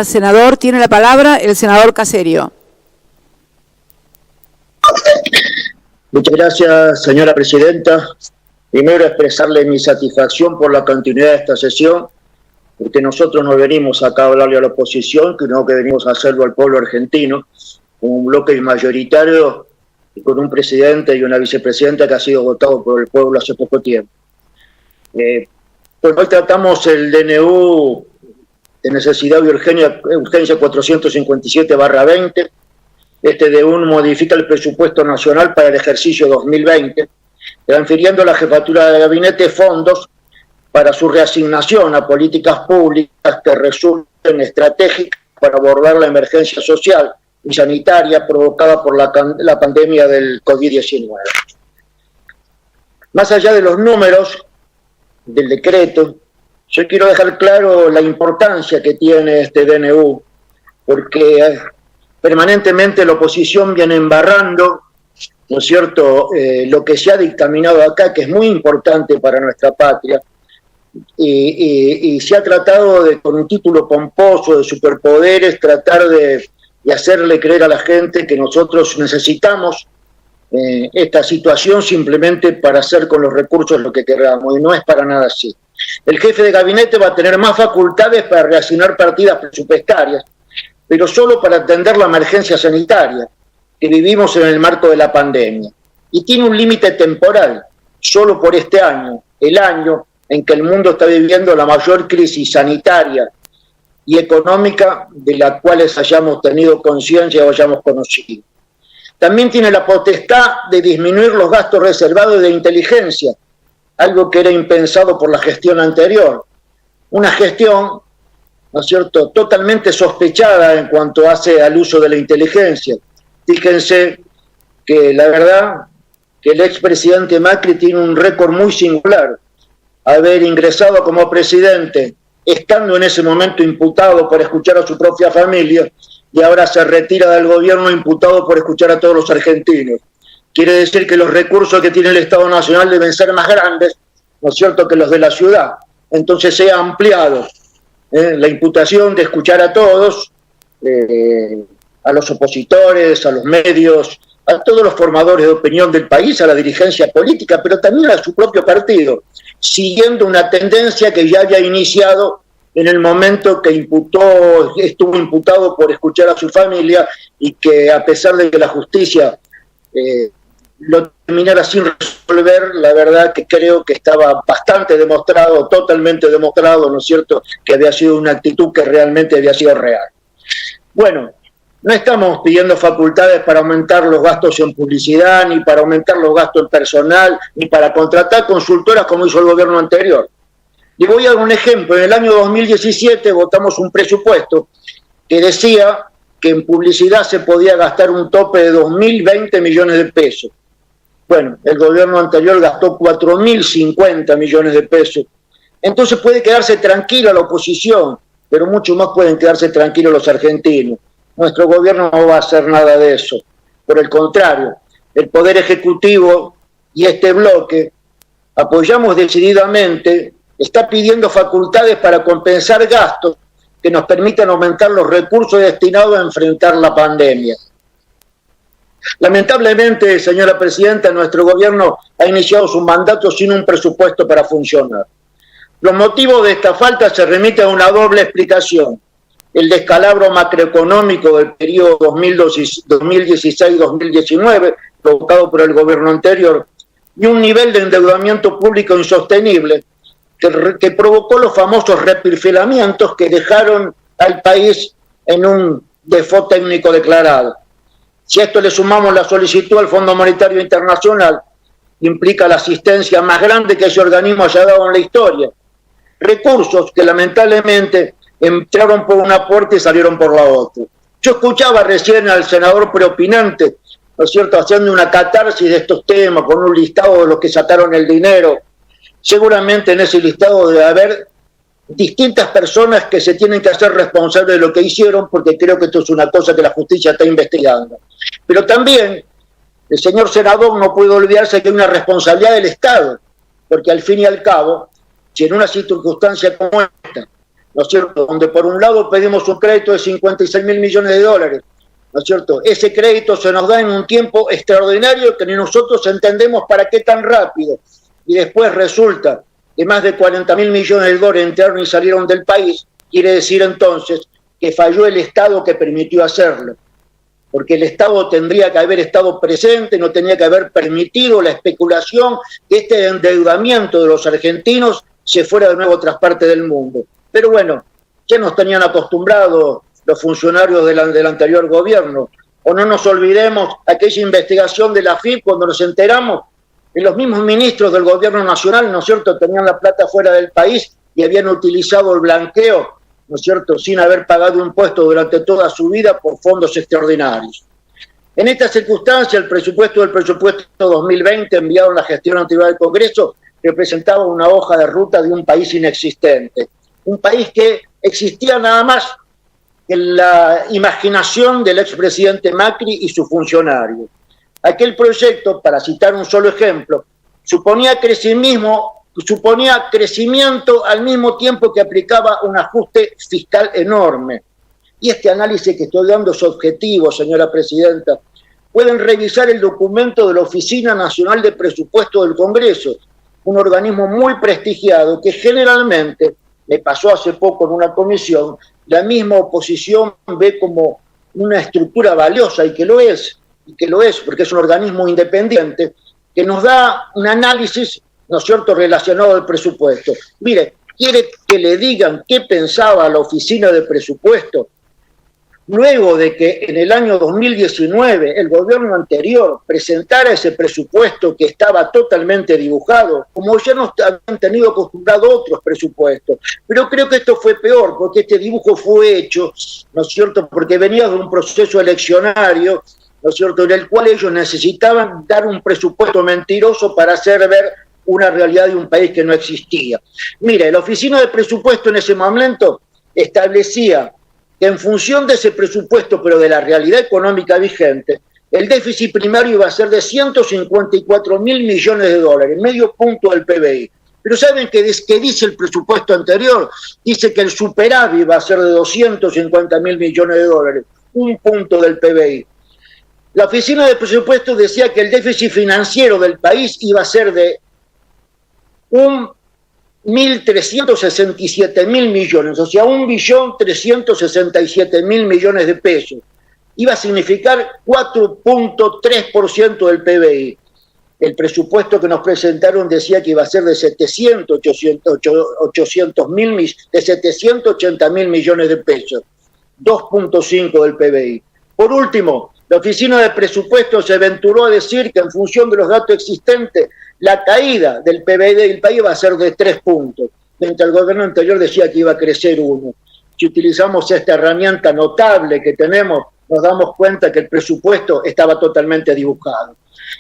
Senador, tiene la palabra el senador Caserio. Muchas gracias, señora presidenta. Primero, expresarle mi satisfacción por la continuidad de esta sesión, porque nosotros no venimos acá a hablarle a la oposición, sino que venimos a hacerlo al pueblo argentino, con un bloque mayoritario y con un presidente y una vicepresidenta que ha sido votado por el pueblo hace poco tiempo. Pues hoy tratamos el DNU de necesidad y urgencia 457/20. Este DNU modifica el presupuesto nacional para el ejercicio 2020, transfiriendo a la jefatura de gabinete fondos para su reasignación a políticas públicas que resulten estratégicas para abordar la emergencia social y sanitaria provocada por la pandemia del COVID-19. Más allá de los números del decreto, yo quiero dejar claro la importancia que tiene este DNU, porque permanentemente la oposición viene embarrando, ¿no es cierto?, lo que se ha dictaminado acá, que es muy importante para nuestra patria, y se ha tratado de, con un título pomposo de superpoderes, tratar de hacerle creer a la gente que nosotros necesitamos esta situación simplemente para hacer con los recursos lo que queramos, y no es para nada así. El jefe de gabinete va a tener más facultades para reasignar partidas presupuestarias, pero solo para atender la emergencia sanitaria que vivimos en el marco de la pandemia. Y tiene un límite temporal, solo por este año, el año en que el mundo está viviendo la mayor crisis sanitaria y económica de la cual hayamos tenido conciencia o hayamos conocido. También tiene la potestad de disminuir los gastos reservados de inteligencia, algo que era impensado por la gestión anterior. Una gestión, ¿no es cierto?, totalmente sospechada en cuanto hace al uso de la inteligencia. Fíjense que la verdad que el expresidente Macri tiene un récord muy singular, haber ingresado como presidente, estando en ese momento imputado por escuchar a su propia familia, y ahora se retira del gobierno imputado por escuchar a todos los argentinos. Quiere decir que los recursos que tiene el Estado Nacional deben ser más grandes, ¿no es cierto?, que los de la ciudad. Entonces se ha ampliado la imputación de escuchar a todos, a los opositores, a los medios, a todos los formadores de opinión del país, a la dirigencia política, pero también a su propio partido, siguiendo una tendencia que ya había iniciado en el momento que estuvo imputado por escuchar a su familia, y que a pesar de que la justicia lo terminara sin resolver, la verdad que creo que estaba bastante demostrado, totalmente demostrado, ¿no es cierto?, que había sido una actitud que realmente había sido real. Bueno, no estamos pidiendo facultades para aumentar los gastos en publicidad, ni para aumentar los gastos en personal, ni para contratar consultoras como hizo el gobierno anterior. Y voy a dar un ejemplo. En el año 2017 votamos un presupuesto que decía que en publicidad se podía gastar un tope de 2.020 millones de pesos. Bueno, el gobierno anterior gastó 4.050 millones de pesos. Entonces puede quedarse tranquila la oposición, pero mucho más pueden quedarse tranquilos los argentinos. Nuestro gobierno no va a hacer nada de eso. Por el contrario, el Poder Ejecutivo y este bloque apoyamos decididamente, está pidiendo facultades para compensar gastos que nos permitan aumentar los recursos destinados a enfrentar la pandemia. Lamentablemente, señora presidenta, nuestro gobierno ha iniciado su mandato sin un presupuesto para funcionar. Los motivos de esta falta se remiten a una doble explicación: el descalabro macroeconómico del periodo 2016-2019, provocado por el gobierno anterior, y un nivel de endeudamiento público insostenible que provocó los famosos reperfilamientos que dejaron al país en un default técnico declarado. Si a esto le sumamos la solicitud al Fondo Monetario Internacional, implica la asistencia más grande que ese organismo haya dado en la historia. Recursos que lamentablemente entraron por una puerta y salieron por la otra. Yo escuchaba recién al senador preopinante, ¿no es cierto?, haciendo una catarsis de estos temas, con un listado de los que sacaron el dinero. Seguramente en ese listado debe haber distintas personas que se tienen que hacer responsables de lo que hicieron, porque creo que esto es una cosa que la justicia está investigando. Pero también el señor senador no puede olvidarse que hay una responsabilidad del Estado, porque al fin y al cabo, si en una circunstancia como esta ¿no es cierto?, donde por un lado pedimos un crédito de 56.000 millones de dólares, ¿no es cierto? Ese crédito se nos da en un tiempo extraordinario que ni nosotros entendemos para qué tan rápido, y después resulta que más de 40.000 millones de dólares entraron y salieron del país. Quiere decir entonces que falló el Estado que permitió hacerlo, porque el Estado tendría que haber estado presente, no tenía que haber permitido la especulación, que este endeudamiento de los argentinos se fuera de nuevo a otras partes del mundo. Pero bueno, ya nos tenían acostumbrados los funcionarios del anterior gobierno. O no nos olvidemos aquella investigación de la AFIP cuando nos enteramos que los mismos ministros del gobierno nacional, ¿no es cierto?, tenían la plata fuera del país y habían utilizado el blanqueo, ¿no es cierto?, sin haber pagado impuestos durante toda su vida por fondos extraordinarios. En esta circunstancia, el presupuesto 2020 enviado en la gestión anterior del Congreso representaba una hoja de ruta de un país inexistente, un país que existía nada más en la imaginación del expresidente Macri y su funcionario. Aquel proyecto, para citar un solo ejemplo, suponía crecimiento al mismo tiempo que aplicaba un ajuste fiscal enorme. Y este análisis que estoy dando es objetivo, señora presidenta. Pueden revisar el documento de la Oficina Nacional de Presupuesto del Congreso, un organismo muy prestigiado que generalmente, me pasó hace poco en una comisión, la misma oposición ve como una estructura valiosa, y que lo es, porque es un organismo independiente que nos da un análisis, ¿no es cierto?, relacionado al presupuesto. Mire, ¿quiere que le digan qué pensaba la Oficina de Presupuesto? Luego de que en el año 2019 el gobierno anterior presentara ese presupuesto que estaba totalmente dibujado, como ya nos habían tenido acostumbrado otros presupuestos. Pero creo que esto fue peor, porque este dibujo fue hecho, ¿no es cierto?, porque venía de un proceso eleccionario, ¿no es cierto?, en el cual ellos necesitaban dar un presupuesto mentiroso para hacer ver una realidad de un país que no existía. Mire, la Oficina de Presupuesto en ese momento establecía que en función de ese presupuesto, pero de la realidad económica vigente, el déficit primario iba a ser de 154.000 millones de dólares, medio punto del PBI. Pero ¿saben qué dice el presupuesto anterior? Dice que el superávit va a ser de 250.000 millones de dólares, un punto del PBI. La Oficina de Presupuesto decía que el déficit financiero del país iba a ser de 1.367.000 millones, o sea, 1.367.000 millones de pesos. Iba a significar 4.3% del PBI. El presupuesto que nos presentaron decía que iba a ser de 780.000 millones de pesos, 2.5 del PBI. Por último, la Oficina de Presupuestos se aventuró a decir que en función de los datos existentes, la caída del PBI del país va a ser de 3 puntos, mientras el gobierno anterior decía que iba a crecer 1. Si utilizamos esta herramienta notable que tenemos, nos damos cuenta que el presupuesto estaba totalmente dibujado.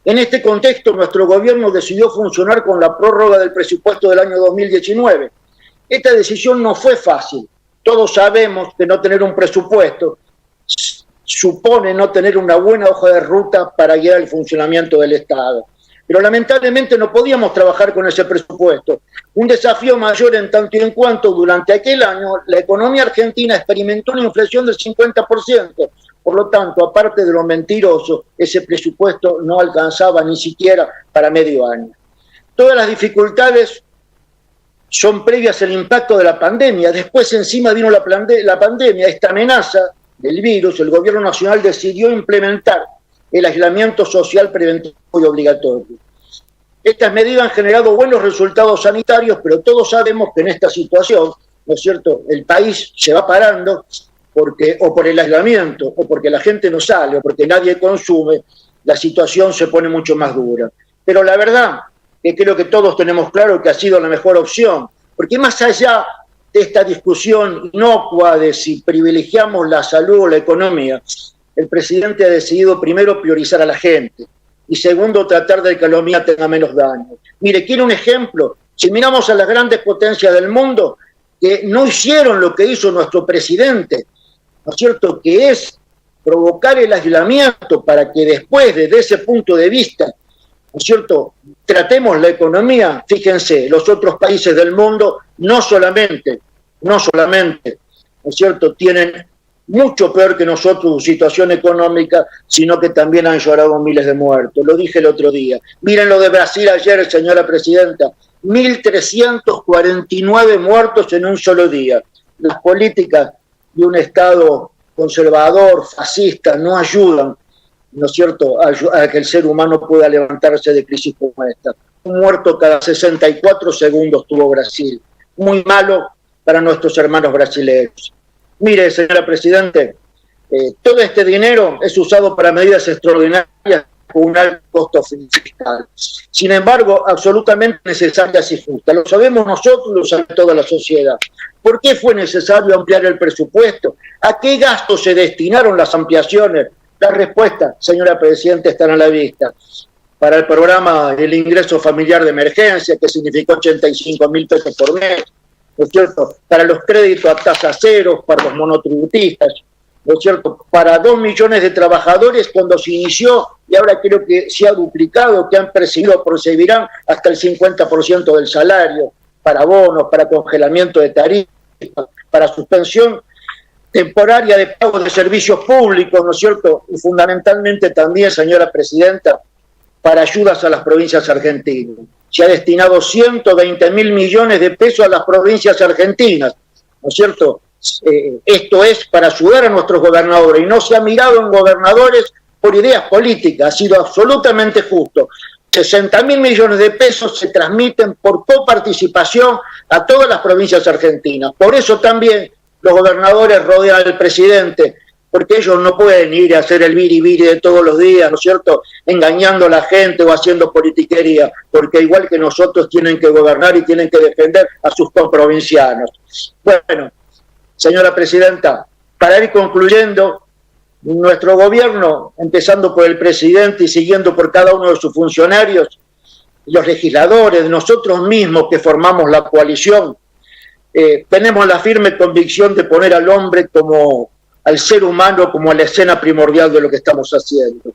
En este contexto, nuestro gobierno decidió funcionar con la prórroga del presupuesto del año 2019. Esta decisión no fue fácil. Todos sabemos que no tener un presupuesto supone no tener una buena hoja de ruta para guiar el funcionamiento del Estado. Pero lamentablemente no podíamos trabajar con ese presupuesto. Un desafío mayor en tanto y en cuanto durante aquel año la economía argentina experimentó una inflación del 50%. Por lo tanto, aparte de lo mentiroso, ese presupuesto no alcanzaba ni siquiera para medio año. Todas las dificultades son previas al impacto de la pandemia. Después encima vino la pandemia, esta amenaza del virus. El gobierno nacional decidió implementar el aislamiento social preventivo y obligatorio. Estas medidas han generado buenos resultados sanitarios, pero todos sabemos que en esta situación, ¿no es cierto?, el país se va parando porque, o por el aislamiento, o porque la gente no sale, o porque nadie consume, la situación se pone mucho más dura. Pero la verdad que creo que todos tenemos claro que ha sido la mejor opción, porque más allá de esta discusión inocua de si privilegiamos la salud o la economía, el presidente ha decidido primero priorizar a la gente y segundo tratar de que la economía tenga menos daño. Mire, quiero un ejemplo. Si miramos a las grandes potencias del mundo que no hicieron lo que hizo nuestro presidente, ¿no es cierto?, que es provocar el aislamiento para que después, desde ese punto de vista, ¿no es cierto?, tratemos la economía. Fíjense, los otros países del mundo no solamente no solamente, ¿no es cierto?, tienen mucho peor que nosotros su situación económica, sino que también han llorado miles de muertos. Lo dije el otro día. Miren lo de Brasil ayer, señora presidenta, 1.349 muertos en un solo día. Las políticas de un Estado conservador, fascista, no ayudan, ¿no es cierto?, a que el ser humano pueda levantarse de crisis como esta. Un muerto cada 64 segundos tuvo Brasil. Muy malo para nuestros hermanos brasileños. Mire, señora Presidente, todo este dinero es usado para medidas extraordinarias con un alto costo fiscal. Sin embargo, absolutamente necesarias y justas. Lo sabemos nosotros, lo sabe toda la sociedad. ¿Por qué fue necesario ampliar el presupuesto? ¿A qué gastos se destinaron las ampliaciones? Las respuestas, señora Presidenta, están a la vista. Para el programa del ingreso familiar de emergencia, que significó 85.000 pesos por mes, ¿no es cierto?, para los créditos a tasa cero, para los monotributistas, ¿no es cierto?, para 2 millones de trabajadores cuando se inició, y ahora creo que se ha duplicado, que han percibido, percibirán hasta el 50% del salario, para bonos, para congelamiento de tarifas, para suspensión temporaria de pago de servicios públicos, ¿no es cierto?, y fundamentalmente también, señora Presidenta, para ayudas a las provincias argentinas. Se ha destinado 120.000 millones de pesos a las provincias argentinas, ¿no es cierto? Esto es para ayudar a nuestros gobernadores, y no se ha mirado en gobernadores por ideas políticas, ha sido absolutamente justo. 60.000 millones de pesos se transmiten por coparticipación a todas las provincias argentinas. Por eso también los gobernadores rodean al presidente, porque ellos no pueden ir a hacer el biribiri de todos los días, ¿no es cierto?, engañando a la gente o haciendo politiquería, porque igual que nosotros tienen que gobernar y tienen que defender a sus comprovincianos. Bueno, señora Presidenta, para ir concluyendo, nuestro gobierno, empezando por el presidente y siguiendo por cada uno de sus funcionarios, los legisladores, nosotros mismos que formamos la coalición, tenemos la firme convicción de poner al hombre como al ser humano como a la escena primordial de lo que estamos haciendo.